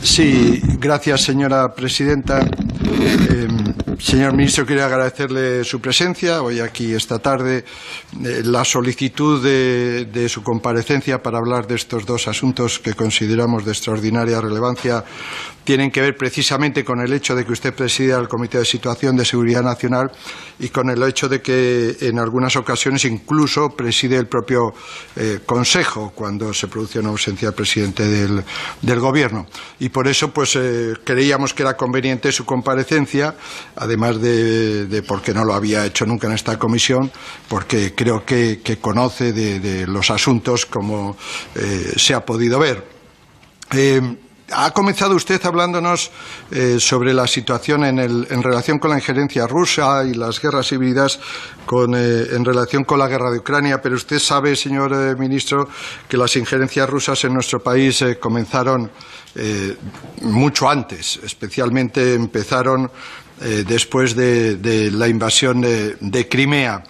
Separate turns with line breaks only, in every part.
Sí, gracias, señora presidenta. Señor ministro, quería agradecerle su presencia hoy aquí esta tarde, la solicitud de su comparecencia para hablar de estos dos asuntos que consideramos de extraordinaria relevancia. Tienen que ver precisamente con el hecho de que usted presida el Comité de Situación de Seguridad Nacional y con el hecho de que en algunas ocasiones incluso preside el propio Consejo cuando se produce una ausencia del presidente del Gobierno. Y por eso creíamos que era conveniente su comparecencia, además de porque no lo había hecho nunca en esta comisión, porque creo que conoce de los asuntos como se ha podido ver. Ha comenzado usted hablándonos sobre la situación en relación con la injerencia rusa y las guerras híbridas en relación con la guerra de Ucrania, pero usted sabe, señor ministro, que las injerencias rusas en nuestro país comenzaron mucho antes, especialmente empezaron después de la invasión de Crimea.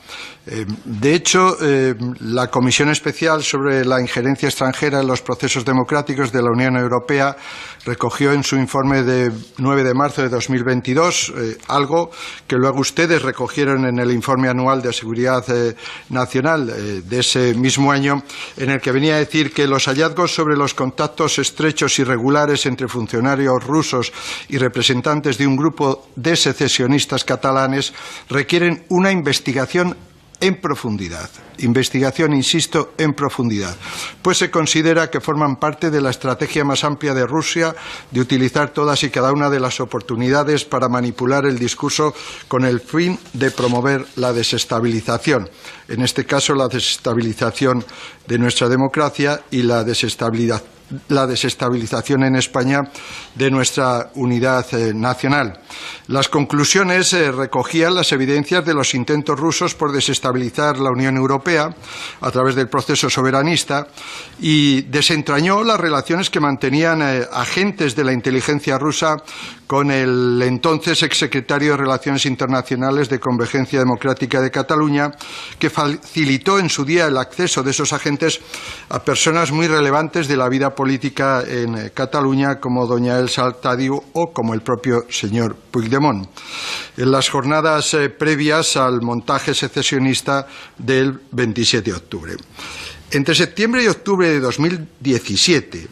De hecho, la Comisión Especial sobre la Injerencia Extranjera en los Procesos Democráticos de la Unión Europea recogió en su informe de 9 de marzo de 2022 algo que luego ustedes recogieron en el informe anual de Seguridad Nacional de ese mismo año, en el que venía a decir que los hallazgos sobre los contactos estrechos y regulares entre funcionarios rusos y representantes de un grupo de secesionistas catalanes requieren una investigación en profundidad. Investigación, insisto, en profundidad, pues se considera que forman parte de la estrategia más amplia de Rusia de utilizar todas y cada una de las oportunidades para manipular el discurso con el fin de promover la desestabilización. En este caso, la desestabilización de nuestra democracia y la desestabilización en España de nuestra unidad nacional. Las conclusiones recogían las evidencias de los intentos rusos por desestabilizar la Unión Europea a través del proceso soberanista y desentrañó las relaciones que mantenían agentes de la inteligencia rusa con el entonces exsecretario de Relaciones Internacionales de Convergencia Democrática de Cataluña, que facilitó en su día el acceso de esos agentes a personas muy relevantes de la vida política en Cataluña, como doña Elsa Artadi o como el propio señor Puigdemont, en las jornadas previas al montaje secesionista del 27 de octubre. Entre septiembre y octubre de 2017,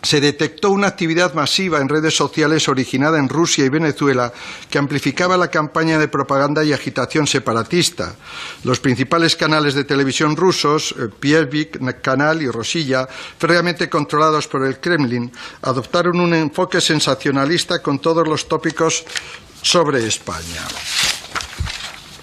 se detectó una actividad masiva en redes sociales originada en Rusia y Venezuela que amplificaba la campaña de propaganda y agitación separatista. Los principales canales de televisión rusos, Pievik, Canal y Rosilla, férreamente controlados por el Kremlin, adoptaron un enfoque sensacionalista con todos los tópicos sobre España.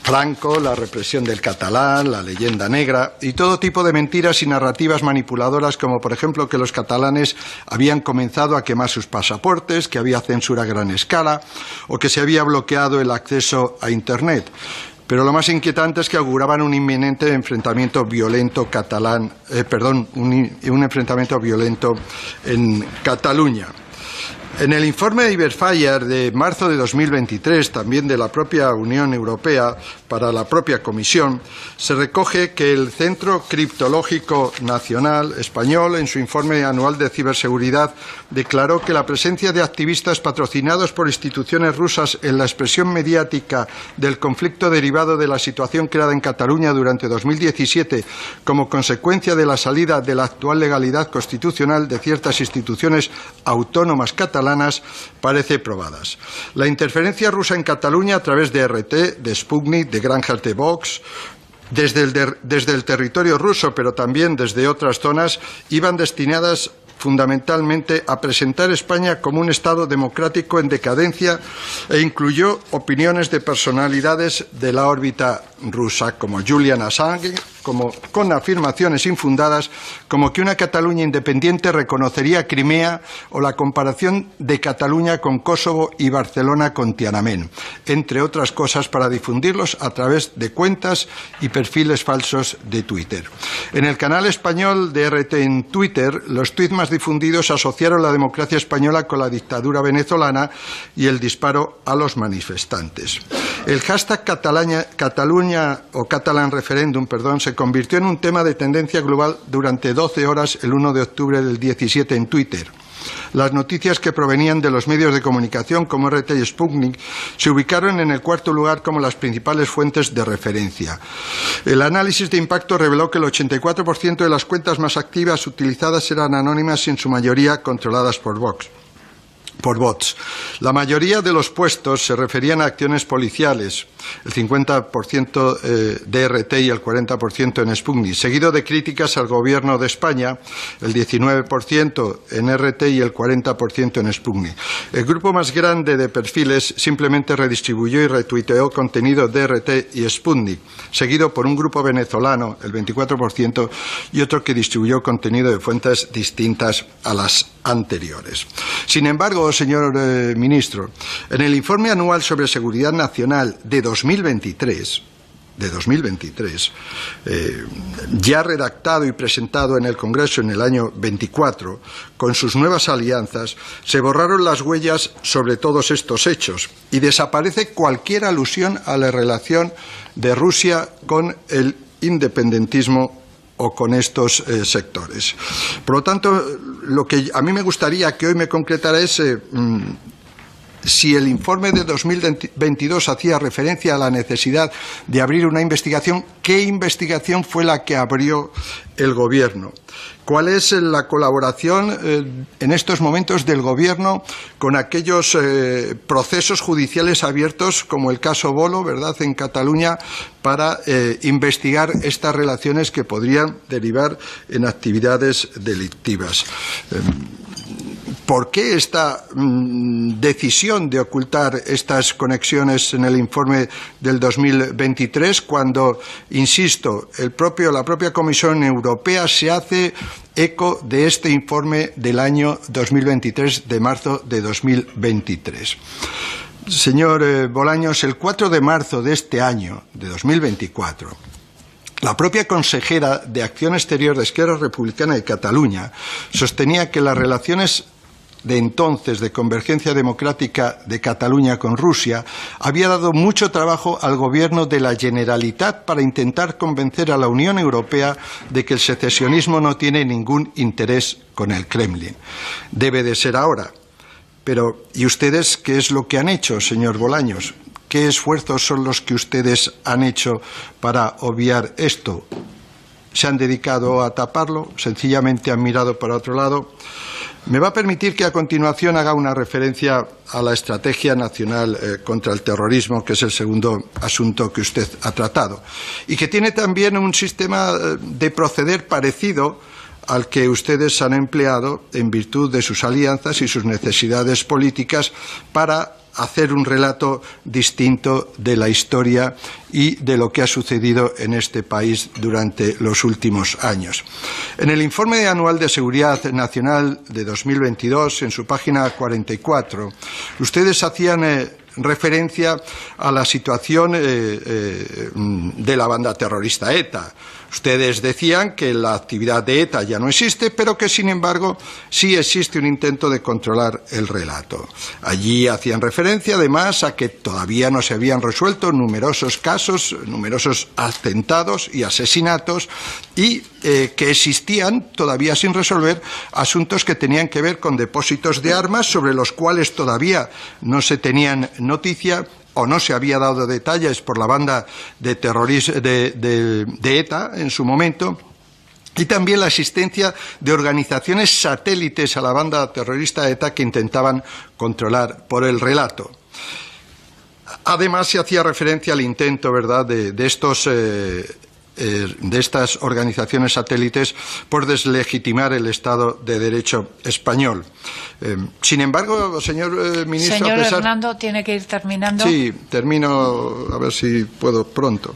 Franco, la represión del catalán, la leyenda negra y todo tipo de mentiras y narrativas manipuladoras, como por ejemplo que los catalanes habían comenzado a quemar sus pasaportes, que había censura a gran escala o que se había bloqueado el acceso a Internet. Pero lo más inquietante es que auguraban un inminente enfrentamiento violento un enfrentamiento violento en Cataluña. En el informe de Iberfire de marzo de 2023, también de la propia Unión Europea, para la propia Comisión, se recoge que el Centro Criptológico Nacional español, en su informe anual de ciberseguridad, declaró que la presencia de activistas patrocinados por instituciones rusas en la expresión mediática del conflicto derivado de la situación creada en Cataluña durante 2017 como consecuencia de la salida de la actual legalidad constitucional de ciertas instituciones autónomas catalanas parece probadas. La interferencia rusa en Cataluña a través de RT, de Sputnik, de granjas de Vox, desde el territorio ruso, pero también desde otras zonas, iban destinadas fundamentalmente a presentar España como un Estado democrático en decadencia e incluyó opiniones de personalidades de la órbita rusa, como Julian Assange, con afirmaciones infundadas como que una Cataluña independiente reconocería Crimea o la comparación de Cataluña con Kosovo y Barcelona con Tiananmen, entre otras cosas, para difundirlos a través de cuentas y perfiles falsos de Twitter. En el canal español de RT en Twitter, los tuits más difundidos asociaron la democracia española con la dictadura venezolana y el disparo a los manifestantes. El hashtag Cataluña o Catalan Referendum, se convirtió en un tema de tendencia global durante 12 horas el 1 de octubre del 17 en Twitter. Las noticias que provenían de los medios de comunicación como RT y Sputnik se ubicaron en el cuarto lugar como las principales fuentes de referencia. El análisis de impacto reveló que el 84% de las cuentas más activas utilizadas eran anónimas y en su mayoría controladas por bots. La mayoría de los puestos se referían a acciones policiales, el 50% de RT y el 40% en Sputnik, seguido de críticas al Gobierno de España, el 19% en RT y el 40% en Sputnik. El grupo más grande de perfiles simplemente redistribuyó y retuiteó contenido de RT y Sputnik, seguido por un grupo venezolano, el 24%, y otro que distribuyó contenido de fuentes distintas a las anteriores. Sin embargo, señor ministro, en el informe anual sobre seguridad nacional de 2023, ya redactado y presentado en el Congreso en el año 24, con sus nuevas alianzas, se borraron las huellas sobre todos estos hechos y desaparece cualquier alusión a la relación de Rusia con el independentismo o con estos sectores. Por lo tanto, lo que a mí me gustaría que hoy me concretara es si el informe de 2022 hacía referencia a la necesidad de abrir una investigación, ¿qué investigación fue la que abrió el Gobierno? ¿Cuál es la colaboración en estos momentos del Gobierno con aquellos procesos judiciales abiertos, como el caso Volo, ¿verdad?, en Cataluña, para investigar estas relaciones que podrían derivar en actividades delictivas? ¿Por qué esta decisión de ocultar estas conexiones en el informe del 2023 cuando, insisto, la propia Comisión Europea se hace eco de este informe del año 2023, de marzo de 2023? Señor Bolaños, el 4 de marzo de este año, de 2024, la propia consejera de Acción Exterior de Esquerra Republicana de Cataluña sostenía que las relaciones de entonces de Convergencia Democrática de Cataluña con Rusia había dado mucho trabajo al Gobierno de la Generalitat para intentar convencer a la Unión Europea de que el secesionismo no tiene ningún interés con el Kremlin. Debe de ser ahora. Pero, ¿y ustedes qué es lo que han hecho, señor Bolaños? ¿Qué esfuerzos son los que ustedes han hecho para obviar esto? ¿Se han dedicado a taparlo? ¿Sencillamente han mirado para otro lado? Me va a permitir que a continuación haga una referencia a la Estrategia Nacional contra el Terrorismo, que es el segundo asunto que usted ha tratado, y que tiene también un sistema de proceder parecido al que ustedes han empleado en virtud de sus alianzas y sus necesidades políticas para hacer un relato distinto de la historia y de lo que ha sucedido en este país durante los últimos años. En el informe anual de Seguridad Nacional de 2022, en su página 44, ustedes hacían referencia a la situación de la banda terrorista ETA. Ustedes decían que la actividad de ETA ya no existe, pero que, sin embargo, sí existe un intento de controlar el relato. Allí hacían referencia, además, a que todavía no se habían resuelto numerosos casos, numerosos atentados y asesinatos, y que existían, todavía sin resolver, asuntos que tenían que ver con depósitos de armas sobre los cuales todavía no se tenían noticia o no se había dado detalles por la banda de ETA en su momento, y también la existencia de organizaciones satélites a la banda terrorista ETA que intentaban controlar por el relato. Además, se hacía referencia al intento, ¿verdad?, de estas organizaciones satélites por deslegitimar el Estado de Derecho español. Sin embargo, señor ministro...
Señor Hernando, tiene que ir terminando.
Sí, termino, a ver si puedo pronto.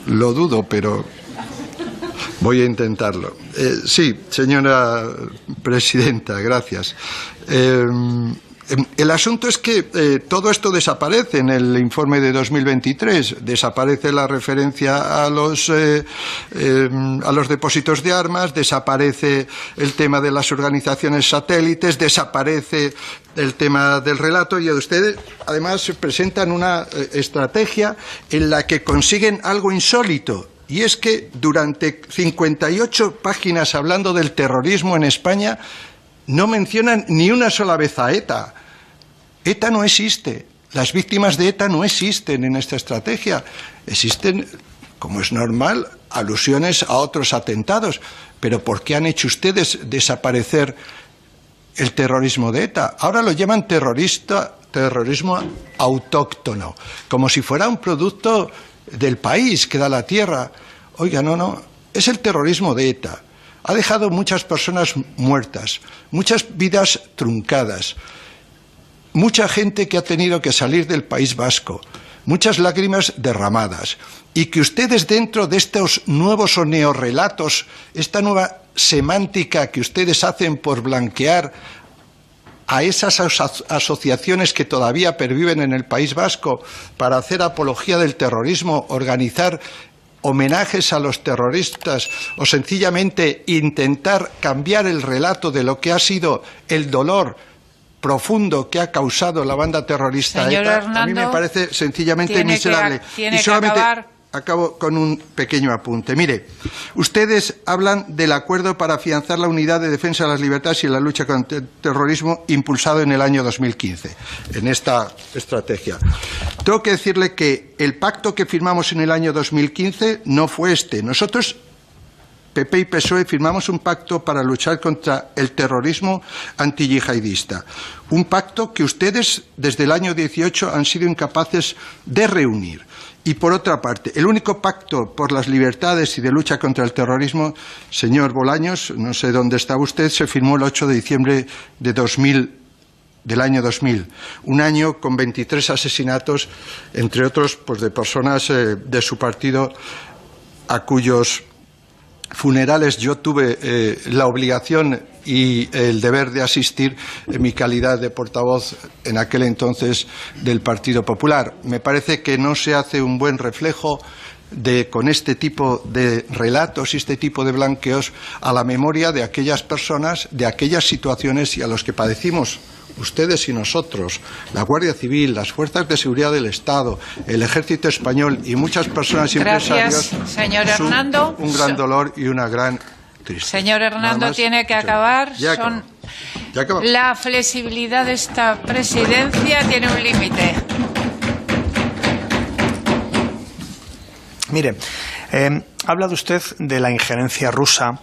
Lo dudo, pero voy a intentarlo. Sí, señora presidenta, gracias. El asunto es que todo esto desaparece en el informe de 2023. Desaparece la referencia a los depósitos de armas, desaparece el tema de las organizaciones satélites, desaparece el tema del relato, y ustedes además presentan una estrategia en la que consiguen algo insólito. y es que durante 58 páginas hablando del terrorismo en España no mencionan ni una sola vez a ETA. ETA no existe. Las víctimas de ETA no existen en esta estrategia. Existen, como es normal, alusiones a otros atentados. Pero ¿por qué han hecho ustedes desaparecer el terrorismo de ETA? Ahora lo llaman terrorismo autóctono, como si fuera un producto del país que da la tierra. Oiga, no, es el terrorismo de ETA. Ha dejado muchas personas muertas, muchas vidas truncadas, mucha gente que ha tenido que salir del País Vasco, muchas lágrimas derramadas, y que ustedes dentro de estos nuevos o neorrelatos, esta nueva semántica que ustedes hacen por blanquear a esas asociaciones que todavía perviven en el País Vasco para hacer apología del terrorismo, organizar homenajes a los terroristas o sencillamente intentar cambiar el relato de lo que ha sido el dolor profundo que ha causado la banda terrorista ETA, a mí me parece sencillamente miserable.
Y solamente
acabo con un pequeño apunte. Mire, ustedes hablan del acuerdo para afianzar la unidad de defensa de las libertades y la lucha contra el terrorismo impulsado en el año 2015, en esta estrategia. Tengo que decirle que el pacto que firmamos en el año 2015 no fue este. Nosotros, PP y PSOE, firmamos un pacto para luchar contra el terrorismo antiyihadista. Un pacto que ustedes, desde el año 18, han sido incapaces de reunir. Y, por otra parte, el único pacto por las libertades y de lucha contra el terrorismo, señor Bolaños, no sé dónde está usted, se firmó el 8 de diciembre del año 2000. Un año con 23 asesinatos, entre otros, pues de personas de su partido a cuyos funerales yo tuve la obligación y el deber de asistir en mi calidad de portavoz en aquel entonces del Partido Popular. Me parece que no se hace un buen reflejo con este tipo de relatos y este tipo de blanqueos a la memoria de aquellas personas, de aquellas situaciones y a los que padecimos ustedes y nosotros, la Guardia Civil, las fuerzas de seguridad del Estado, el Ejército Español y muchas personas y empresarios.
Gracias, señor Hernando.
Un gran dolor y una gran tristeza.
Señor Hernando, tiene que acabar.
Ya acabo.
La flexibilidad de esta presidencia tiene un límite.
Mire, ha hablado usted de la injerencia rusa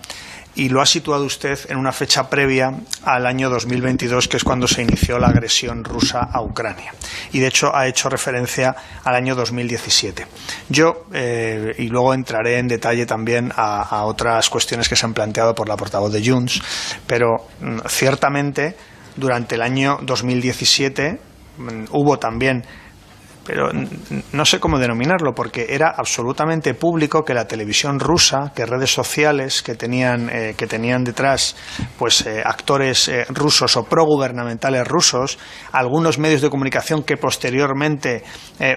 y lo ha situado usted en una fecha previa al año 2022, que es cuando se inició la agresión rusa a Ucrania. Y de hecho ha hecho referencia al año 2017. Yo, y luego entraré en detalle también a otras cuestiones que se han planteado por la portavoz de Junts, pero ciertamente durante el año 2017 hubo también, pero no sé cómo denominarlo, porque era absolutamente público que la televisión rusa, que redes sociales que tenían detrás pues actores rusos o progubernamentales rusos, algunos medios de comunicación que posteriormente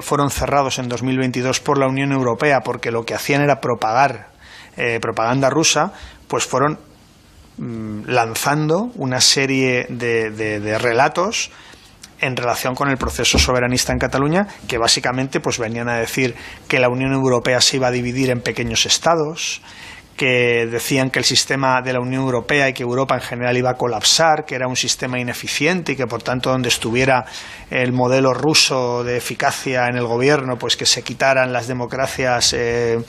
fueron cerrados en 2022 por la Unión Europea porque lo que hacían era propagar propaganda rusa, pues fueron lanzando una serie de relatos en relación con el proceso soberanista en Cataluña, que básicamente pues venían a decir que la Unión Europea se iba a dividir en pequeños estados, que decían que el sistema de la Unión Europea y que Europa en general iba a colapsar, que era un sistema ineficiente y que por tanto donde estuviera el modelo ruso de eficacia en el gobierno, pues que se quitaran las democracias, en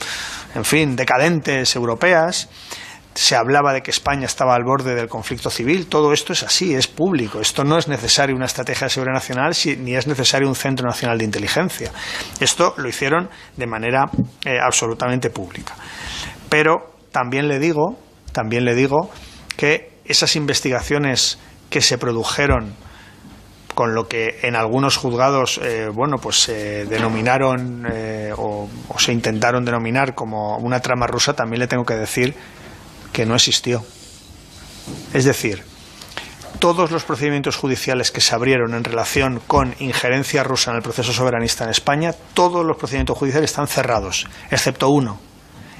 fin, decadentes europeas. Se hablaba de que España estaba al borde del conflicto civil. Todo esto es así, es público. Esto no es necesario una estrategia de seguridad nacional ni es necesario un centro nacional de inteligencia. Esto lo hicieron de manera absolutamente pública. Pero también le digo que esas investigaciones que se produjeron con lo que en algunos juzgados denominaron o se intentaron denominar como una trama rusa, también le tengo que decir que no existió. Es decir, todos los procedimientos judiciales que se abrieron en relación con injerencia rusa en el proceso soberanista en España, todos los procedimientos judiciales están cerrados, excepto uno.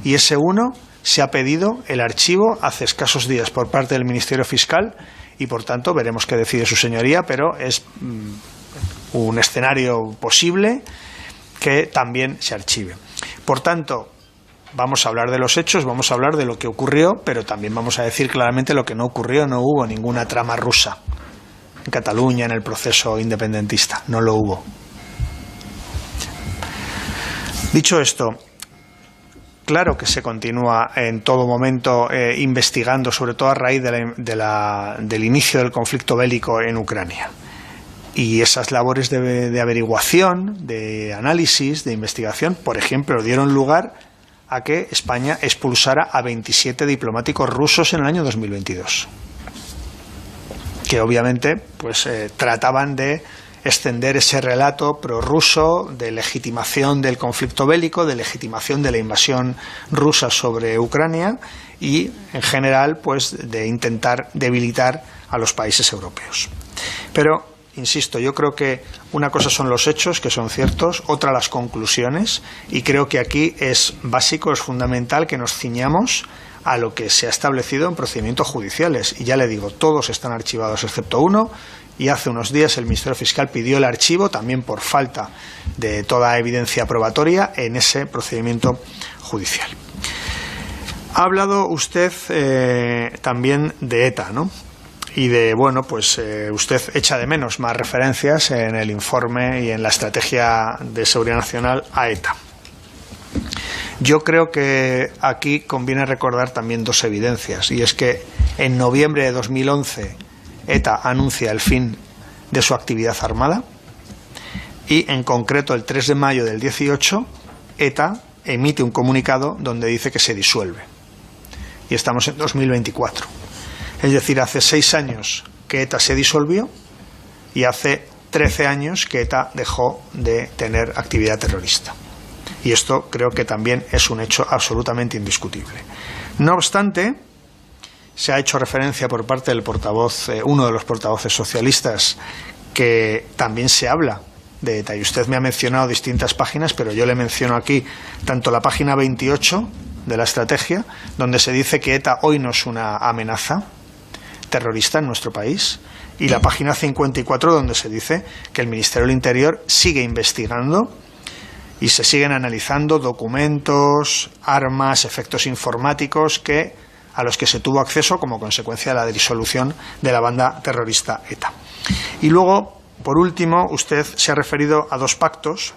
Y ese uno se ha pedido el archivo hace escasos días por parte del Ministerio Fiscal y, por tanto, veremos qué decide su señoría, pero es un escenario posible que también se archive. Por tanto, Vamos a hablar de los hechos, vamos a hablar de lo que ocurrió, pero también vamos a decir claramente lo que no ocurrió. No hubo ninguna trama rusa en Cataluña en el proceso independentista, no lo hubo. Dicho esto, claro que se continúa en todo momento investigando, sobre todo a raíz del inicio del conflicto bélico en Ucrania. Y esas labores de averiguación, de análisis, de investigación, por ejemplo, dieron lugar a que España expulsara a 27 diplomáticos rusos en el año 2022, que obviamente pues trataban de extender ese relato prorruso de legitimación del conflicto bélico, de legitimación de la invasión rusa sobre Ucrania y, en general, pues de intentar debilitar a los países europeos. Pero insisto, yo creo que una cosa son los hechos, que son ciertos, otra las conclusiones, y creo que aquí es básico, es fundamental que nos ciñamos a lo que se ha establecido en procedimientos judiciales. Y ya le digo, todos están archivados excepto uno, y hace unos días el Ministerio Fiscal pidió el archivo, también por falta de toda evidencia probatoria, en ese procedimiento judicial. Ha hablado usted también de ETA, ¿no? Y de, bueno, pues usted echa de menos más referencias en el informe y en la estrategia de seguridad nacional a ETA. Yo creo que aquí conviene recordar también dos evidencias, y es que en noviembre de 2011 ETA anuncia el fin de su actividad armada y, en concreto, el 3 de mayo del 18 ETA emite un comunicado donde dice que se disuelve. Y estamos en 2024. Es decir, hace 6 años que ETA se disolvió y hace 13 años que ETA dejó de tener actividad terrorista. Y esto creo que también es un hecho absolutamente indiscutible. No obstante, se ha hecho referencia por parte del portavoz, uno de los portavoces socialistas, que también se habla de ETA. Y usted me ha mencionado distintas páginas, pero yo le menciono aquí tanto la página 28 de la estrategia, donde se dice que ETA hoy no es una amenaza terrorista en nuestro país, y la página 54, donde se dice que el Ministerio del Interior sigue investigando y se siguen analizando documentos, armas, efectos informáticos a los que se tuvo acceso como consecuencia de la disolución de la banda terrorista ETA. Y luego, por último, usted se ha referido a dos pactos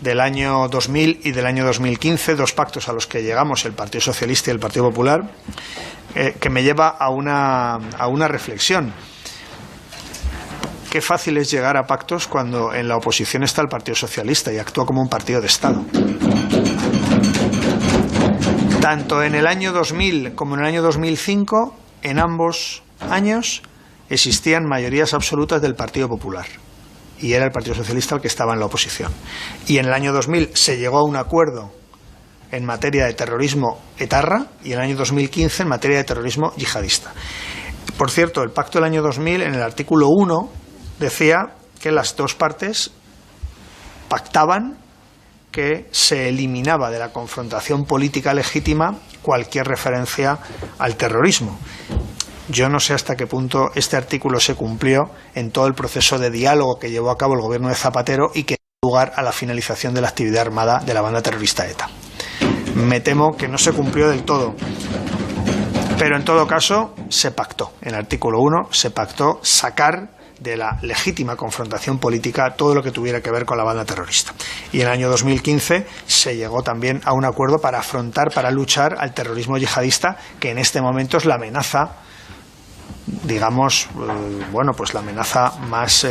del año 2000 y del año 2015, dos pactos a los que llegamos el Partido Socialista y el Partido Popular, que me lleva a una reflexión. Qué fácil es llegar a pactos cuando en la oposición está el Partido Socialista y actúa como un partido de Estado. Tanto en el año 2000 como en el año 2005, en ambos años, existían mayorías absolutas del Partido Popular. Y era el Partido Socialista el que estaba en la oposición. Y en el año 2000 se llegó a un acuerdo en materia de terrorismo etarra y en el año 2015 en materia de terrorismo yihadista. Por cierto, el pacto del año 2000, en el artículo 1, decía que las dos partes pactaban que se eliminaba de la confrontación política legítima cualquier referencia al terrorismo. Yo no sé hasta qué punto este artículo se cumplió en todo el proceso de diálogo que llevó a cabo el gobierno de Zapatero y que dio lugar a la finalización de la actividad armada de la banda terrorista ETA. Me temo que no se cumplió del todo, pero en todo caso se pactó. En el artículo 1 se pactó sacar de la legítima confrontación política todo lo que tuviera que ver con la banda terrorista. Y en el año 2015 se llegó también a un acuerdo para afrontar, para luchar al terrorismo yihadista, que en este momento es la amenaza, digamos, pues la amenaza más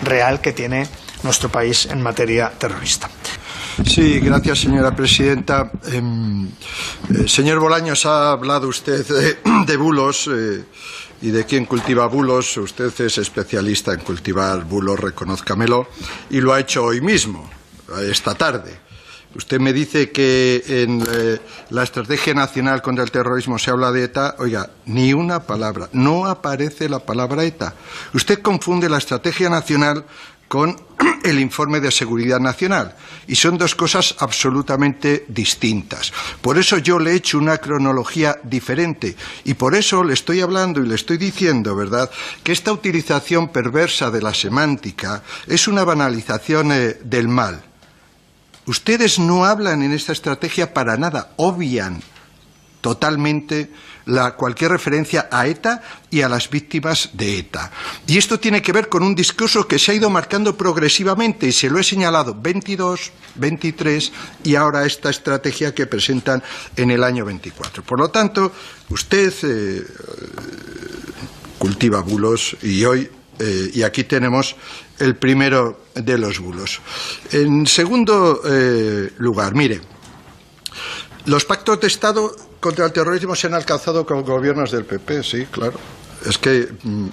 real que tiene nuestro país en materia terrorista.
Sí, gracias, señora presidenta. Señor Bolaños, ha hablado usted de bulos y de quién cultiva bulos. Usted es especialista en cultivar bulos, reconózcamelo, y lo ha hecho hoy mismo, esta tarde. Usted me dice que en la Estrategia Nacional contra el Terrorismo se habla de ETA. Oiga, ni una palabra, no aparece la palabra ETA. Usted confunde la Estrategia Nacional con el informe de seguridad nacional, y son dos cosas absolutamente distintas. Por eso yo le he hecho una cronología diferente, y por eso le estoy hablando y le estoy diciendo, ¿verdad?, que esta utilización perversa de la semántica es una banalización del mal. Ustedes no hablan en esta estrategia para nada, obvian totalmente cualquier referencia a ETA y a las víctimas de ETA. Y esto tiene que ver con un discurso que se ha ido marcando progresivamente, y se lo he señalado 22, 23 y ahora esta estrategia que presentan en el año 24. Por lo tanto, usted cultiva bulos y aquí tenemos el primero de los bulos. En segundo lugar, mire, los pactos de Estado contra el terrorismo se han alcanzado con gobiernos del PP, sí, claro. Es que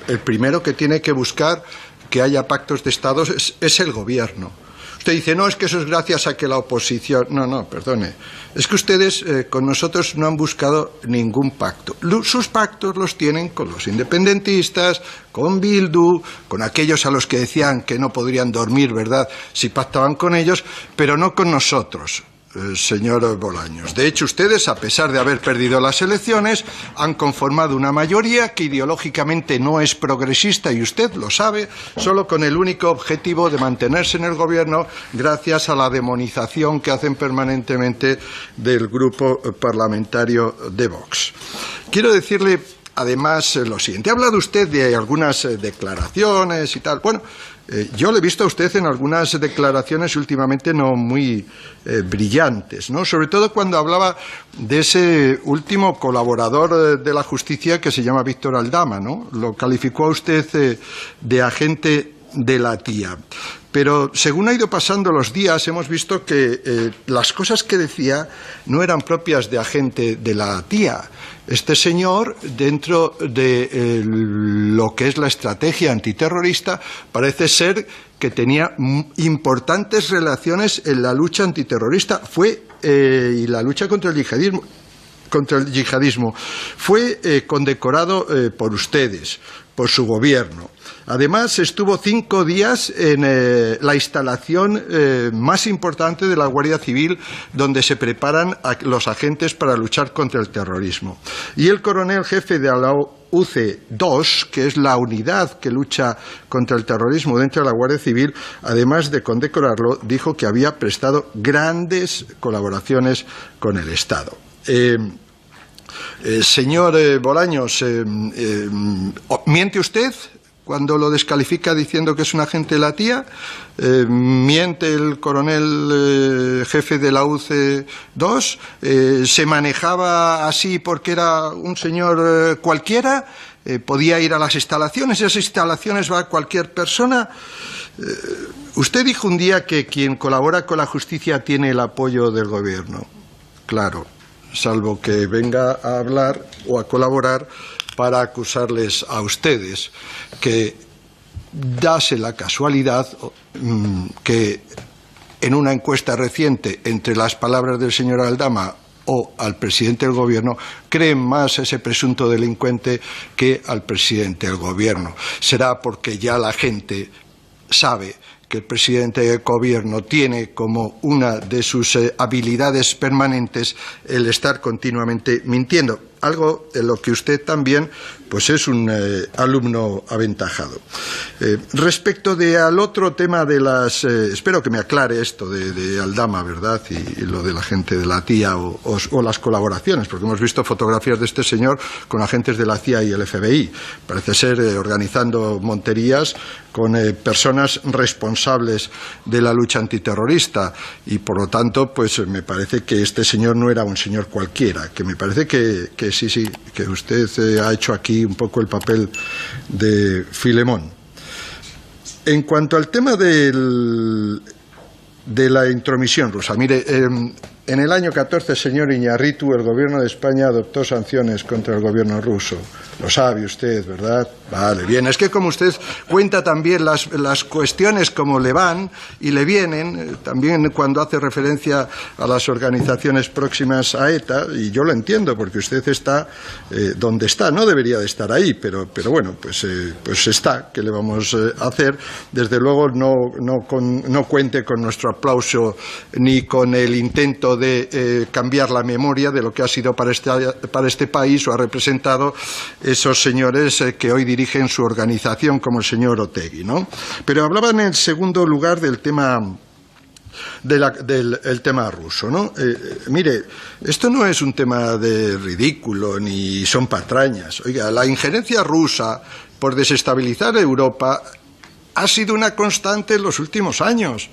el primero que tiene que buscar que haya pactos de Estado es el gobierno. Usted dice, no, es que eso es gracias a que la oposición... No, perdone. Es que ustedes con nosotros no han buscado ningún pacto. Sus pactos los tienen con los independentistas, con Bildu, con aquellos a los que decían que no podrían dormir, ¿verdad?, si pactaban con ellos, pero no con nosotros, señor Bolaños. De hecho, ustedes, a pesar de haber perdido las elecciones, han conformado una mayoría que ideológicamente no es progresista, y usted lo sabe, solo con el único objetivo de mantenerse en el gobierno gracias a la demonización que hacen permanentemente del grupo parlamentario de Vox. Quiero decirle, además, lo siguiente. Ha hablado usted de algunas declaraciones y tal. Bueno, yo le he visto a usted en algunas declaraciones últimamente no muy brillantes, ¿no? Sobre todo cuando hablaba de ese último colaborador de la justicia que se llama Víctor Aldama, ¿no? Lo calificó a usted de agente de la tía. Pero según ha ido pasando los días, hemos visto que las cosas que decía no eran propias de agente de la tía. Este señor, dentro de lo que es la estrategia antiterrorista, parece ser que tenía importantes relaciones en la lucha antiterrorista y la lucha contra el yihadismo. Fue condecorado por ustedes, por su gobierno. Además, estuvo 5 días en la instalación más importante de la Guardia Civil, donde se preparan los agentes para luchar contra el terrorismo. Y el coronel jefe de la UC2, que es la unidad que lucha contra el terrorismo dentro de la Guardia Civil, además de condecorarlo, dijo que había prestado grandes colaboraciones con el Estado. Señor Bolaños, ¿miente usted cuando lo descalifica diciendo que es un agente de la tía? ¿Miente el coronel jefe de la UC2? ¿Se manejaba así porque era un señor cualquiera? ¿Podía ir a las instalaciones? ¿Esas instalaciones va cualquier persona? Usted dijo un día que quien colabora con la justicia tiene el apoyo del gobierno. Claro, salvo que venga a hablar o a colaborar para acusarles a ustedes, que dase la casualidad que en una encuesta reciente, entre las palabras del señor Aldama o al presidente del gobierno, creen más a ese presunto delincuente que al presidente del gobierno. Será porque ya la gente sabe que el presidente del gobierno tiene como una de sus habilidades permanentes el estar continuamente mintiendo, algo en lo que usted también pues es un alumno aventajado. Respecto al otro tema de las... espero que me aclare esto de Aldama, ¿verdad? Y lo de la gente de la tía o las colaboraciones, porque hemos visto fotografías de este señor con agentes de la CIA y el FBI. Parece ser organizando monterías con personas responsables de la lucha antiterrorista, y por lo tanto pues me parece que este señor no era un señor cualquiera, que me parece que sí, que usted ha hecho aquí un poco el papel de Filemón. En cuanto al tema de la intromisión rusa, mire, en el año 14, señor Iñárritu, el gobierno de España adoptó sanciones contra el gobierno ruso. Lo sabe usted, ¿verdad? Vale, bien. Es que como usted cuenta también las cuestiones como le van y le vienen, también cuando hace referencia a las organizaciones próximas a ETA, y yo lo entiendo, porque usted está donde está. No debería de estar ahí, pero bueno, pues está. ¿Qué le vamos a hacer? Desde luego no cuente con nuestro aplauso ni con el intento de cambiar la memoria de lo que ha sido para este país o ha representado esos señores que hoy dirigen su organización, como el señor Otegi, ¿no? Pero hablaban en segundo lugar del tema del tema ruso, ¿no? Mire, esto no es un tema de ridículo ni son patrañas. Oiga, la injerencia rusa por desestabilizar Europa ha sido una constante en los últimos años.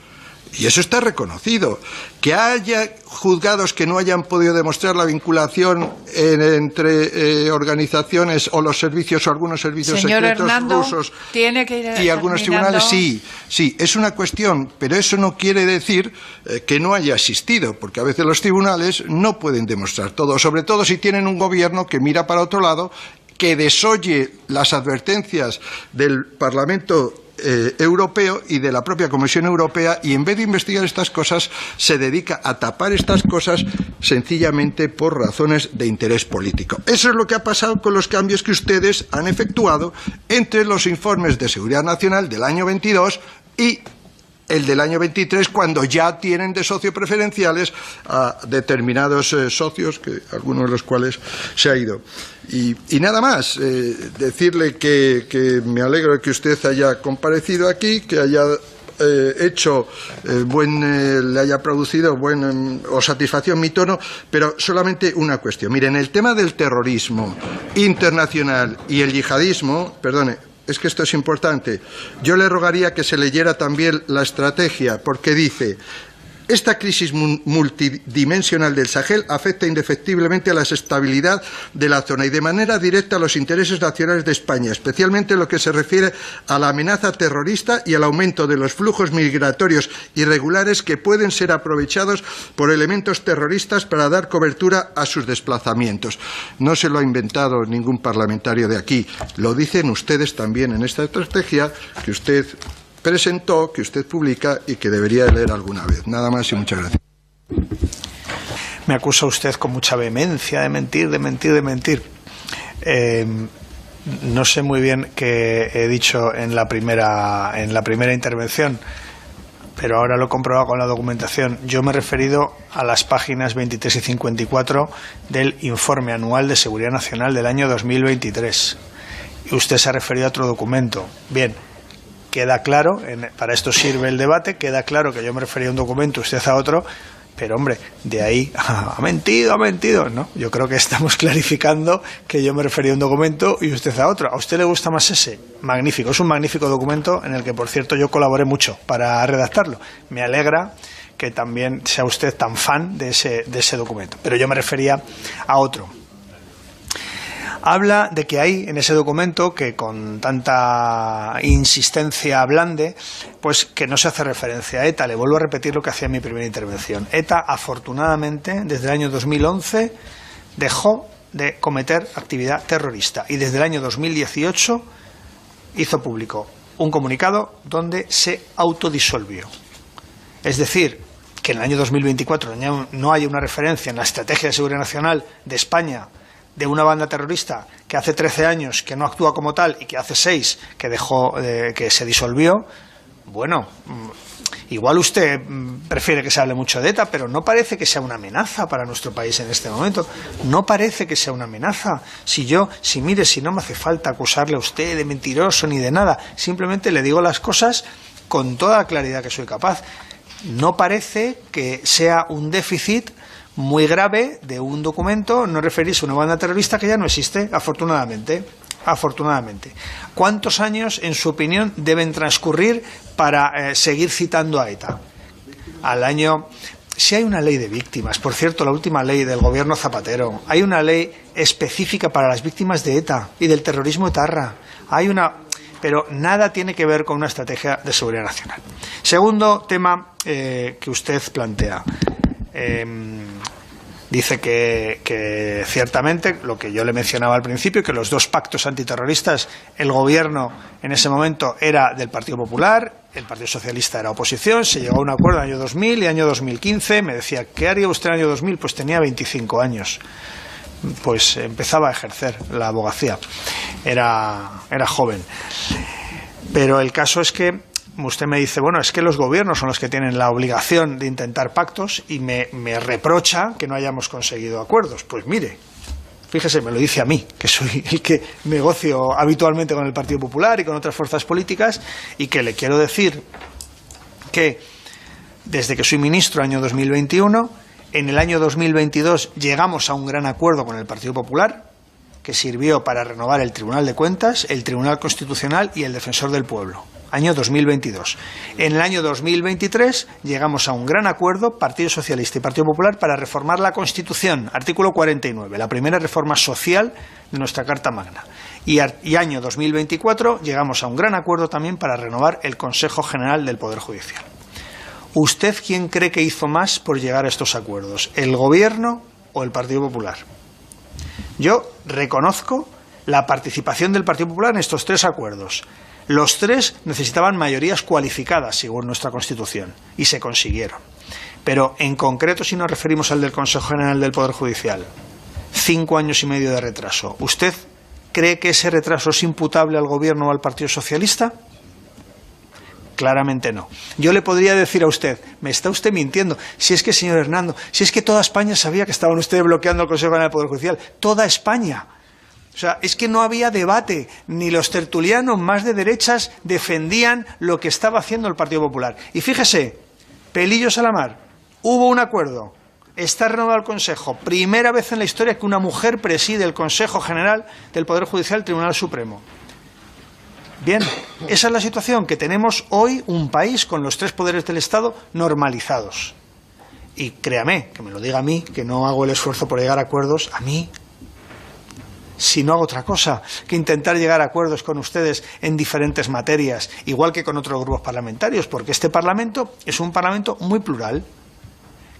Y eso está reconocido. Que haya juzgados que no hayan podido demostrar la vinculación entre organizaciones o los servicios o algunos servicios
Señor
secretos
Hernando,
rusos
tiene que ir
y algunos
terminando.
tribunales, sí, es una cuestión, pero eso no quiere decir que no haya existido, porque a veces los tribunales no pueden demostrar todo, sobre todo si tienen un gobierno que mira para otro lado, que desoye las advertencias del Parlamento Europeo y de la propia Comisión Europea, y en vez de investigar estas cosas se dedica a tapar estas cosas sencillamente por razones de interés político. Eso es lo que ha pasado con los cambios que ustedes han efectuado entre los informes de seguridad nacional del año 22 y el del año 23, cuando ya tienen de socio preferenciales a determinados socios, que algunos de los cuales se ha ido. Y nada más, decirle que me alegro de que usted haya comparecido aquí, que haya hecho le haya producido o satisfacción mi tono, pero solamente una cuestión. Miren, el tema del terrorismo internacional y el yihadismo, perdone, es que esto es importante. Yo le rogaría que se leyera también la estrategia, porque dice: esta crisis multidimensional del Sahel afecta indefectiblemente a la estabilidad de la zona y de manera directa a los intereses nacionales de España, especialmente en lo que se refiere a la amenaza terrorista y al aumento de los flujos migratorios irregulares que pueden ser aprovechados por elementos terroristas para dar cobertura a sus desplazamientos. No se lo ha inventado ningún parlamentario de aquí, lo dicen ustedes también en esta estrategia que usted presentó, que usted publica y que debería leer alguna vez. Nada más y muchas gracias.
Me acusa usted con mucha vehemencia de mentir. No sé muy bien qué he dicho en la primera intervención, pero ahora lo he comprobado con la documentación. Yo me he referido a las páginas 23 y 54 del Informe Anual de Seguridad Nacional del año 2023. Y usted se ha referido a otro documento. Bien. Queda claro, para esto sirve el debate, queda claro que yo me refería a un documento, usted a otro, pero hombre, de ahí ha mentido, ¿no? Yo creo que estamos clarificando que yo me refería a un documento y usted a otro. ¿A usted le gusta más ese? Magnífico, es un magnífico documento en el que, por cierto, yo colaboré mucho para redactarlo. Me alegra que también sea usted tan fan de ese documento, pero yo me refería a otro. Habla de que hay en ese documento, que con tanta insistencia blande, pues que no se hace referencia a ETA. Le vuelvo a repetir lo que hacía en mi primera intervención. ETA, afortunadamente, desde el año 2011 dejó de cometer actividad terrorista y desde el año 2018 hizo público un comunicado donde se autodisolvió. Es decir, que en el año 2024 no haya una referencia en la Estrategia de Seguridad Nacional de España de una banda terrorista que hace 13 años que no actúa como tal y que hace 6 que se disolvió. Bueno, igual usted prefiere que se hable mucho de ETA, pero no parece que sea una amenaza para nuestro país en este momento. No parece que sea una amenaza. Mire, si no me hace falta acusarle a usted de mentiroso ni de nada, simplemente le digo las cosas con toda la claridad que soy capaz. No parece que sea un déficit muy grave de un documento no referirse a una banda terrorista que ya no existe, afortunadamente. ¿Cuántos años, en su opinión, deben transcurrir para seguir citando a ETA? Si hay una ley de víctimas, por cierto, la última ley del gobierno Zapatero, hay una ley específica para las víctimas de ETA y del terrorismo etarra, pero nada tiene que ver con una estrategia de seguridad nacional. Segundo tema que usted plantea. Dice que ciertamente, lo que yo le mencionaba al principio, que los dos pactos antiterroristas, el gobierno en ese momento era del Partido Popular, el Partido Socialista era oposición, se llegó a un acuerdo en el año 2000 y año 2015, me decía, ¿qué haría usted en el año 2000? Pues tenía 25 años, pues empezaba a ejercer la abogacía, era joven. Pero el caso es que usted me dice, bueno, es que los gobiernos son los que tienen la obligación de intentar pactos y me reprocha que no hayamos conseguido acuerdos. Pues mire, fíjese, me lo dice a mí, que soy el que negocio habitualmente con el Partido Popular y con otras fuerzas políticas, y que le quiero decir que desde que soy ministro, año 2021, en el año 2022 llegamos a un gran acuerdo con el Partido Popular, que sirvió para renovar el Tribunal de Cuentas, el Tribunal Constitucional y el Defensor del Pueblo. Año 2022. En el año 2023 llegamos a un gran acuerdo, Partido Socialista y Partido Popular, para reformar la Constitución, artículo 49, la primera reforma social de nuestra Carta Magna. Y año 2024 llegamos a un gran acuerdo también para renovar el Consejo General del Poder Judicial. ¿Usted quién cree que hizo más por llegar a estos acuerdos? ¿El Gobierno o el Partido Popular? Yo reconozco la participación del Partido Popular en estos tres acuerdos. Los tres necesitaban mayorías cualificadas, según nuestra Constitución, y se consiguieron. Pero, en concreto, si nos referimos al del Consejo General del Poder Judicial, 5 años y medio de retraso, ¿usted cree que ese retraso es imputable al Gobierno o al Partido Socialista? Claramente no. Yo le podría decir a usted, me está usted mintiendo, si es que, señor Hernando, si es que toda España sabía que estaban ustedes bloqueando el Consejo General del Poder Judicial, toda España. O sea, es que no había debate, ni los tertulianos más de derechas defendían lo que estaba haciendo el Partido Popular. Y fíjese, pelillos a la mar, hubo un acuerdo, está renovado el Consejo, primera vez en la historia que una mujer preside el Consejo General del Poder Judicial del Tribunal Supremo. Bien, esa es la situación, que tenemos hoy un país con los tres poderes del Estado normalizados. Y créame, que me lo diga a mí, que no hago el esfuerzo por llegar a acuerdos, a mí, si no hago otra cosa que intentar llegar a acuerdos con ustedes en diferentes materias, igual que con otros grupos parlamentarios, porque este Parlamento es un Parlamento muy plural,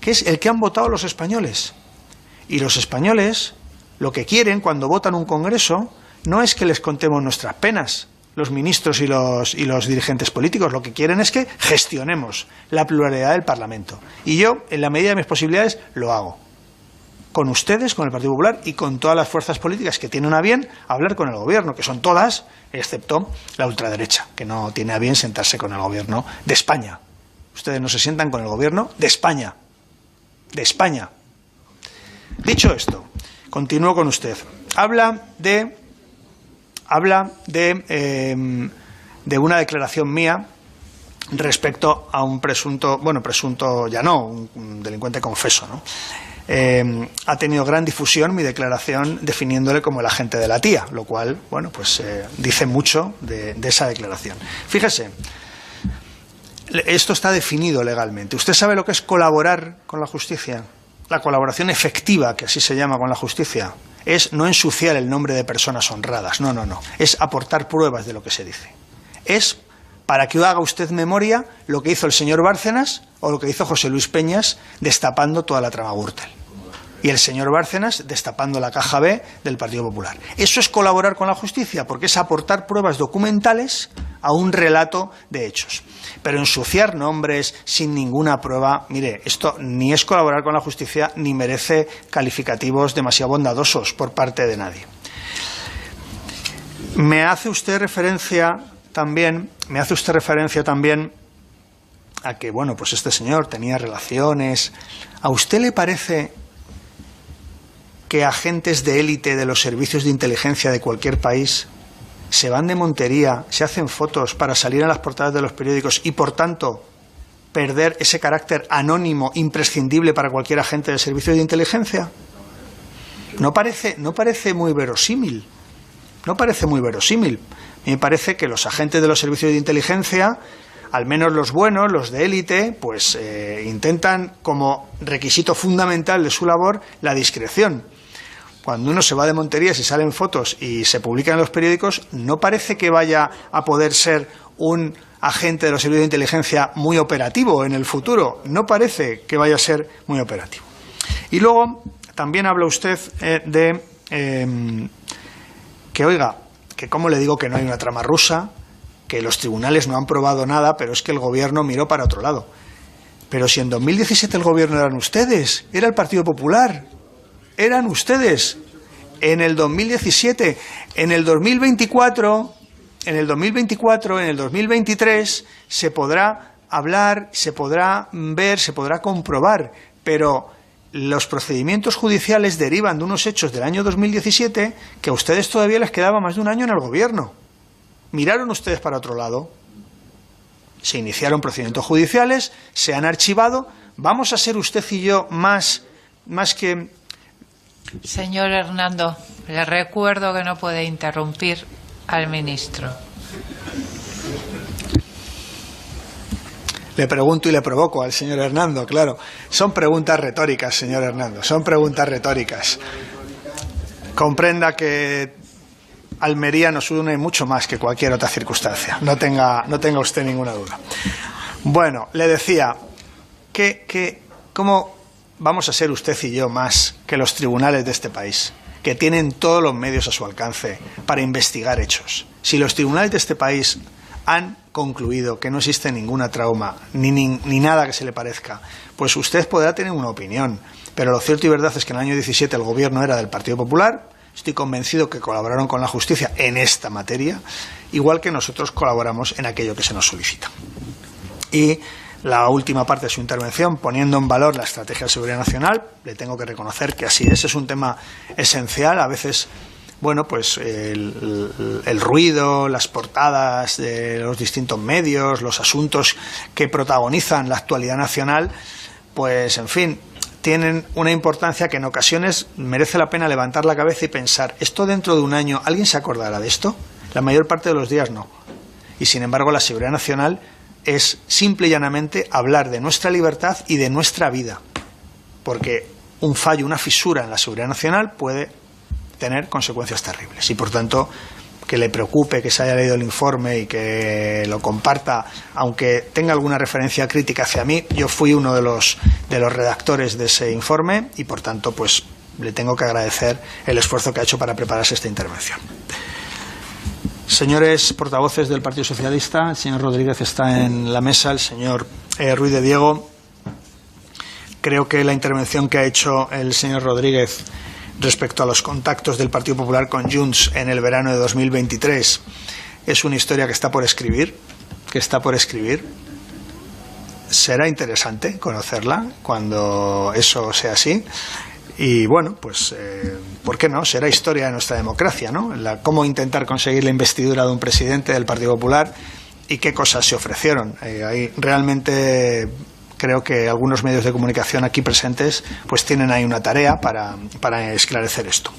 que es el que han votado los españoles. Y los españoles lo que quieren cuando votan un Congreso no es que les contemos nuestras penas, los ministros y los dirigentes políticos, lo que quieren es que gestionemos la pluralidad del Parlamento. Y yo, en la medida de mis posibilidades, lo hago. Con ustedes, con el Partido Popular y con todas las fuerzas políticas que tienen a bien hablar con el Gobierno, que son todas, excepto la ultraderecha, que no tiene a bien sentarse con el Gobierno de España. Ustedes no se sientan con el Gobierno de España. De España. Dicho esto, continúo con usted. Habla de una declaración mía respecto a un presunto ya no, un delincuente confeso, ¿no? Ha tenido gran difusión mi declaración definiéndole como el agente de la tía, lo cual, dice mucho de esa declaración. Fíjese, esto está definido legalmente. ¿Usted sabe lo que es colaborar con la justicia? La colaboración efectiva, que así se llama con la justicia, es no ensuciar el nombre de personas honradas, no, es aportar pruebas de lo que se dice. Es para que haga usted memoria lo que hizo el señor Bárcenas o lo que hizo José Luis Peñas destapando toda la trama Gürtel. Y el señor Bárcenas destapando la caja B del Partido Popular. Eso es colaborar con la justicia, porque es aportar pruebas documentales a un relato de hechos. Pero ensuciar nombres sin ninguna prueba, mire, esto ni es colaborar con la justicia ni merece calificativos demasiado bondadosos por parte de nadie. Me hace usted referencia también a que, este señor tenía relaciones. ¿A usted le parece que agentes de élite de los servicios de inteligencia de cualquier país se van de montería, se hacen fotos para salir en las portadas de los periódicos y, por tanto, perder ese carácter anónimo imprescindible para cualquier agente de servicios de inteligencia? No parece muy verosímil. No parece muy verosímil. Me parece que los agentes de los servicios de inteligencia, al menos los buenos, los de élite, intentan como requisito fundamental de su labor la discreción. Cuando uno se va de monterías y salen fotos y se publican en los periódicos, no parece que vaya a poder ser un agente de los servicios de inteligencia muy operativo en el futuro. No parece que vaya a ser muy operativo. Y luego también habla usted que cómo le digo que no hay una trama rusa, que los tribunales no han probado nada, pero es que el Gobierno miró para otro lado. Pero si en 2017 el Gobierno eran ustedes, era el Partido Popular, eran ustedes. En el 2017, en el 2024, en el 2023 se podrá hablar, se podrá ver, se podrá comprobar, pero los procedimientos judiciales derivan de unos hechos del año 2017 que a ustedes todavía les quedaba más de un año en el Gobierno. ¿Miraron ustedes para otro lado? se iniciaron procedimientos judiciales, se han archivado. ¿Vamos a ser usted y yo más que...?
Señor Hernando, le recuerdo que no puede interrumpir al ministro.
Le pregunto y le provoco al señor Hernando, claro. Son preguntas retóricas, señor Hernando, son preguntas retóricas. Comprenda que Almería nos une mucho más que cualquier otra circunstancia. No tenga usted ninguna duda. Bueno, le decía ¿cómo vamos a ser usted y yo más que los tribunales de este país, que tienen todos los medios a su alcance para investigar hechos? Si los tribunales de este país han concluido que no existe ninguna trauma, ni nada que se le parezca, pues usted podrá tener una opinión. Pero lo cierto y verdad es que en el año 17 el gobierno era del Partido Popular. Estoy convencido que colaboraron con la justicia en esta materia, igual que nosotros colaboramos en aquello que se nos solicita. Y la última parte de su intervención, poniendo en valor la estrategia de seguridad nacional, le tengo que reconocer que así es un tema esencial. A veces, bueno, pues el ruido, las portadas de los distintos medios, los asuntos que protagonizan la actualidad nacional, pues, en fin, tienen una importancia que en ocasiones merece la pena levantar la cabeza y pensar, ¿esto dentro de un año alguien se acordará de esto? La mayor parte de los días no. Y sin embargo la seguridad nacional es simple y llanamente hablar de nuestra libertad y de nuestra vida. Porque un fallo, una fisura en la seguridad nacional puede tener consecuencias terribles. Y por tanto, que le preocupe que se haya leído el informe y que lo comparta, aunque tenga alguna referencia crítica hacia mí. Yo fui uno de los redactores de ese informe y por tanto pues le tengo que agradecer el esfuerzo que ha hecho para prepararse esta intervención. Señores portavoces del Partido Socialista, el señor Rodríguez está en la mesa, el señor Ruiz de Diego. Creo que la intervención que ha hecho el señor Rodríguez respecto a los contactos del Partido Popular con Junts en el verano de 2023 es una historia que está por escribir. Será interesante conocerla cuando eso sea así. Y bueno, pues ¿por qué no? Será historia de nuestra democracia, ¿no? Cómo intentar conseguir la investidura de un presidente del Partido Popular y qué cosas se ofrecieron. Ahí realmente creo que algunos medios de comunicación aquí presentes pues tienen ahí una tarea para esclarecer esto.